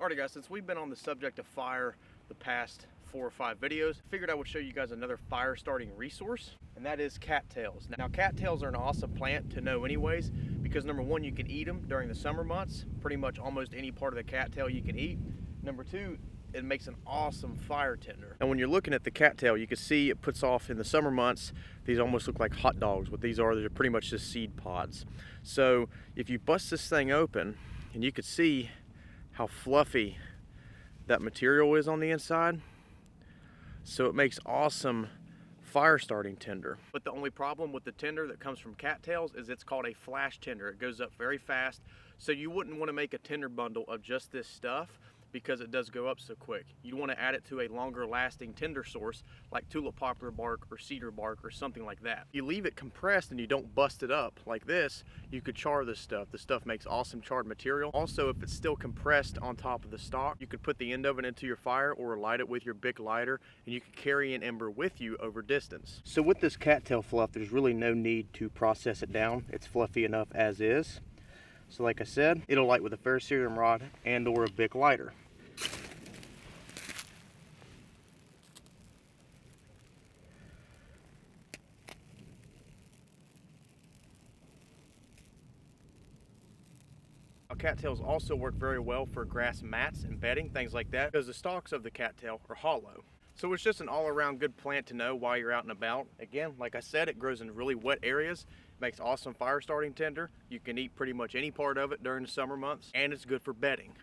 Alright guys, since we've been on the subject of fire the past 4 or 5 videos, I figured I would show you guys another fire starting resource, and that is cattails. Now cattails are an awesome plant to know anyways, because number one, you can eat them during the summer months. Pretty much almost any part of the cattail you can eat. Number two, it makes an awesome fire tinder. And when you're looking at the cattail, you can see it puts off in the summer months, these almost look like hot dogs. What these are, they're pretty much just seed pods. So if you bust this thing open, and you can see how fluffy that material is on the inside, so it makes awesome fire starting tinder. But the only problem with the tinder that comes from cattails is it's called a flash tinder. It goes up very fast, so you wouldn't want to make a tinder bundle of just this stuff because it does go up so quick. You want to add it to a longer lasting tinder source like tulip poplar bark or cedar bark or something like that. You leave it compressed and you don't bust it up like this, you could char this stuff. This stuff makes awesome charred material. Also, if it's still compressed on top of the stalk, you could put the end of it into your fire or light it with your Bic lighter, and you can carry an ember with you over distance. So with this cattail fluff, there's really no need to process it down. It's fluffy enough as is. So like I said, it'll light with a ferrocerium rod and or a Bic lighter. Cattails also work very well for grass mats and bedding, things like that, because the stalks of the cattail are hollow. So it's just an all-around good plant to know while you're out and about. Again, like I said, it grows in really wet areas, makes awesome fire starting tinder. You can eat pretty much any part of it during the summer months, and it's good for bedding.